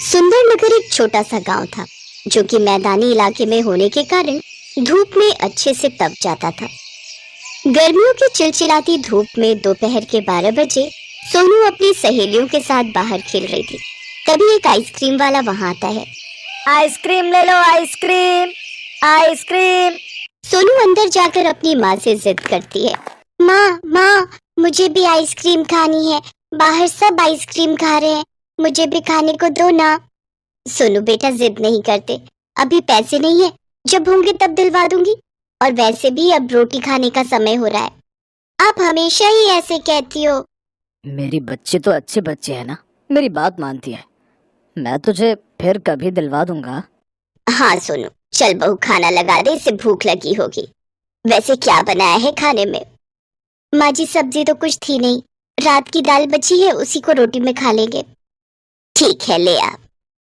सुंदरनगर एक छोटा सा गांव था जो कि मैदानी इलाके में होने के कारण धूप में अच्छे से तप जाता था। गर्मियों की चिलचिलाती धूप में दोपहर के 12 बजे सोनू अपनी सहेलियों के साथ बाहर खेल रही थी। तभी एक आइसक्रीम वाला वहां आता है। आइसक्रीम ले लो, आइसक्रीम आइसक्रीम। सोनू अंदर जाकर अपनी माँ से जिद करती है। माँ माँ, मुझे भी आइसक्रीम खानी है, बाहर सब आइसक्रीम खा रहे हैं, मुझे भी खाने को दो ना। सोनू बेटा जिद नहीं करते, अभी पैसे नहीं है, जब होंगे तब दिलवा दूंगी, और वैसे भी अब रोटी खाने का समय हो रहा है। आप हमेशा ही ऐसे कहती हो। मेरी बच्ची तो अच्छे बच्चे है ना, मेरी बात मानती है। मैं तुझे फिर कभी दिलवा दूंगा। हाँ सोनू, चल बहू खाना लगा दे, इसे भूख लगी होगी। वैसे क्या बनाया है खाने में? माँ जी सब्जी तो कुछ थी नहीं, रात की दाल बची है, उसी को रोटी में खा लेंगे। ठीक है ले आ।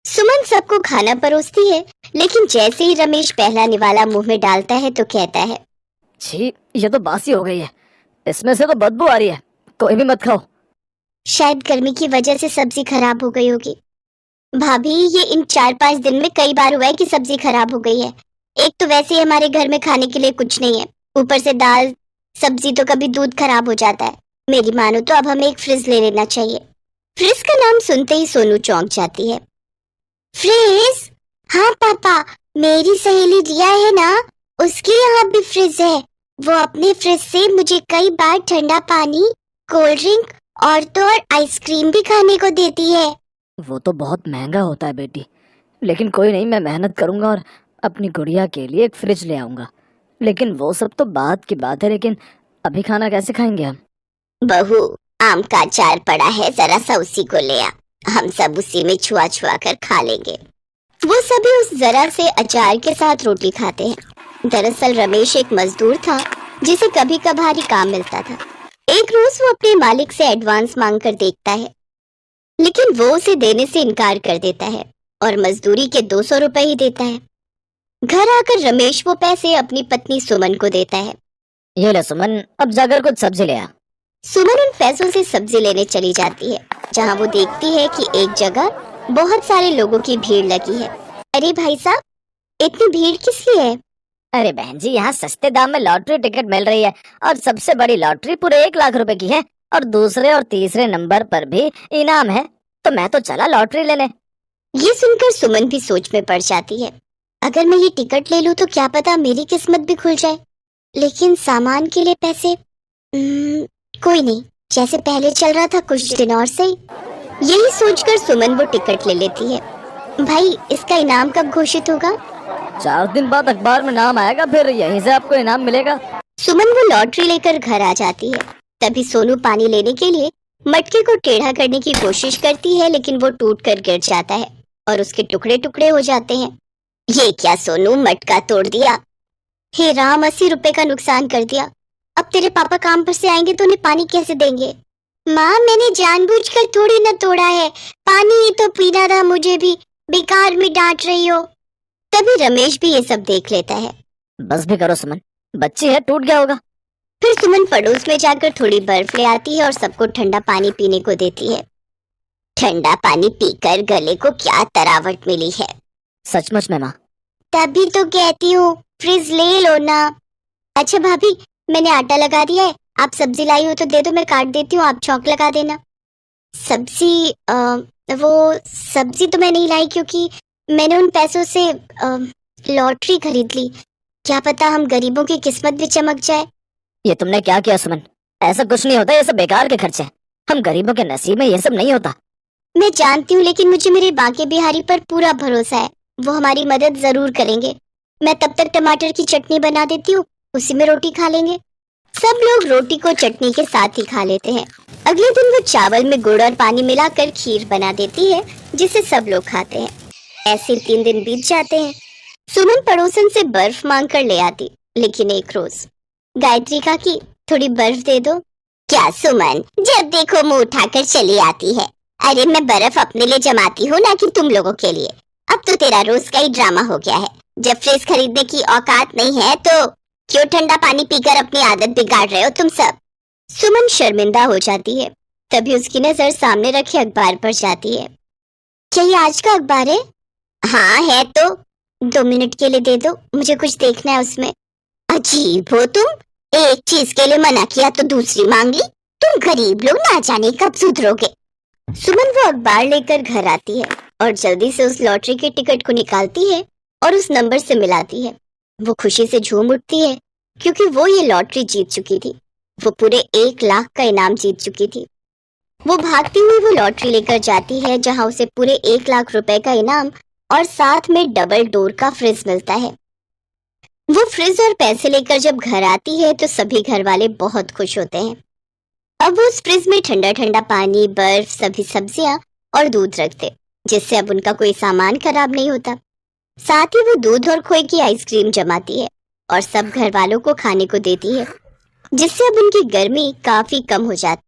सुमन सबको खाना परोसती है, लेकिन जैसे ही रमेश पहला निवाला मुंह में डालता है तो कहता है, छी, ये तो बासी हो गई है, इसमें से तो बदबू आ रही है, कोई भी मत खाओ। शायद गर्मी की वजह से सब्जी खराब हो गई होगी। भाभी, ये इन 4-5 दिन में कई बार हुआ है कि सब्जी खराब हो गई है। एक तो वैसे ही हमारे घर में खाने के लिए कुछ नहीं है, ऊपर से दाल सब्जी तो कभी दूध खराब हो जाता है। मेरी मानो तो अब हमें एक फ्रिज ले लेना चाहिए। फ्रिज का नाम सुनते ही सोनू चौंक जाती है। फ्रिज? हाँ पापा, मेरी सहेली रिया है ना, उसके यहाँ भी फ्रिज है। वो अपने फ्रिज से मुझे कई बार ठंडा पानी, कोल्ड ड्रिंक और तो और आइसक्रीम भी खाने को देती है। वो तो बहुत महंगा होता है बेटी, लेकिन कोई नहीं, मैं मेहनत करूंगा और अपनी गुड़िया के लिए एक फ्रिज ले आऊंगा। लेकिन वो सब तो बाद की बात है, लेकिन अभी खाना कैसे खाएंगे हम? बहू, आम का अचार पड़ा है, जरा सा उसी को ले आ, हम सब उसी में छुआ छुआ कर खा लेंगे। वो सभी उस जरा से अचार के साथ रोटी खाते हैं। दरअसल रमेश एक मजदूर था जिसे कभी कभार ही काम मिलता था। एक रोज वो अपने मालिक से एडवांस मांग कर देखता है, लेकिन वो उसे देने से इनकार कर देता है और मजदूरी के 200 रुपए ही देता है। घर आकर रमेश वो पैसे अपनी पत्नी सुमन को देता है। ये ले सुमन, अब जाकर कुछ सब्जी ले आ। सुमन उन पैसों से सब्जी लेने चली जाती है, जहाँ वो देखती है कि एक जगह बहुत सारे लोगों की भीड़ लगी है। अरे भाई साहब, इतनी भीड़ किस लिए है? अरे बहन जी, यहाँ सस्ते दाम में लॉटरी टिकट मिल रही है, और सबसे बड़ी लॉटरी पूरे 1 लाख रुपए की है, और दूसरे और तीसरे नंबर पर भी इनाम है, तो मैं तो चला लॉटरी लेने। ये सुनकर सुमन भी सोच में पड़ जाती है। अगर मैं ये टिकट ले लूं तो क्या पता मेरी किस्मत भी खुल जाए, लेकिन सामान के लिए पैसे कोई नहीं, जैसे पहले चल रहा था कुछ दिन और सही। यही सोचकर सुमन वो टिकट ले लेती है। भाई, इसका इनाम कब घोषित होगा? 4 दिन बाद अखबार में नाम आएगा, फिर यहीं से आपको इनाम मिलेगा। सुमन वो लॉटरी लेकर घर आ जाती है। तभी सोनू पानी लेने के लिए मटके को टेढ़ा करने की कोशिश करती है, लेकिन वो टूट कर गिर जाता है और उसके टुकड़े टुकड़े हो जाते हैं। ये क्या सोनू, मटका तोड़ दिया? हे राम, 80 रुपए का नुकसान कर दिया। अब तेरे पापा काम पर से आएंगे तो उन्हें पानी कैसे देंगे? माँ, मैंने जानबूझकर थोड़ी न तोड़ा है, पानी ही तो पीना था मुझे भी, बेकार में डांट रही हो। तभी रमेश भी ये सब देख लेता है। बस भी करो सुमन, बच्ची है, टूट गया होगा। फिर सुमन पड़ोस में जाकर थोड़ी बर्फ ले आती है और सबको ठंडा पानी पीने को देती है। ठंडा पानी पीकर गले को क्या तरावट मिली है। सचमुच में माँ। तभी तो कहती हूँ फ्रिज ले लो ना। अच्छा भाभी, मैंने आटा लगा दिया है, आप सब्जी लाई हो तो दे दो, मैं काट देती हूँ, आप चौक लगा देना। सब्जी? वो सब्जी तो मैं नहीं लाई, क्योंकि मैंने उन पैसों से लॉटरी खरीद ली। क्या पता हम गरीबों की किस्मत भी चमक जाए। ये तुमने क्या किया सुमन? ऐसा कुछ नहीं होता, ये सब बेकार के खर्चे हैं, हम गरीबों के नसीब में ये सब नहीं होता। मैं जानती हूँ, लेकिन मुझे मेरे बांके बिहारी पर पूरा भरोसा है, वो हमारी मदद जरूर करेंगे। मैं तब तक टमाटर की चटनी बना देती हूँ, उसी में रोटी खा लेंगे। सब लोग रोटी को चटनी के साथ ही खा लेते हैं। अगले दिन वो चावल में गुड़ और पानी मिलाकर खीर बना देती है, जिसे सब लोग खाते हैं। ऐसे 3 दिन बीत जाते हैं। सुमन पड़ोसन से बर्फ मांग कर ले आती, लेकिन एक रोज गायत्री काकी, थोड़ी बर्फ दे दो। क्या सुमन, जब देखो मुंह उठाकर चली आती है? अरे मैं बर्फ अपने लिए जमाती हूँ, ना कि तुम लोगों के लिए। अब तो तेरा रोज का ही ड्रामा हो गया है। जब फ्रिज खरीदने की औकात नहीं है तो क्यों ठंडा पानी पीकर अपनी आदत बिगाड़ रहे हो तुम सब? सुमन शर्मिंदा हो जाती है। तभी उसकी नजर सामने रखे अखबार पर जाती है। अच्छा ये आज का अखबार है? हाँ है तो 2 मिनट के लिए दे दो, मुझे कुछ देखना है उसमें। अजीब हो तुम, एक चीज के लिए मना किया तो दूसरी मांग ली। तुम गरीब लोग ना जाने कब सुधरोगे। सुमन वो अखबार लेकर घर आती है और जल्दी से उस लॉटरी के टिकट को निकालती है और उस नंबर से मिलाती है। वो खुशी से झूम उठती है क्योंकि वो ये लॉटरी जीत चुकी थी। वो पूरे 1 लाख का इनाम जीत चुकी थी। वो भागती हुई वो लॉटरी लेकर जाती है जहां उसे पूरे 1 लाख रुपए का इनाम और साथ में डबल डोर का फ्रिज मिलता है। वो फ्रिज और पैसे लेकर जब घर आती है तो सभी घर वाले बहुत खुश होते हैं। अब वो उस फ्रिज में ठंडा ठंडा पानी, बर्फ, सभी सब्जियां और दूध रखते, जिससे अब उनका कोई सामान खराब नहीं होता। साथ ही वो दूध और खोए की आइसक्रीम जमाती है और सब घर वालों को खाने को देती है, जिससे अब उनकी गर्मी काफी कम हो जाती।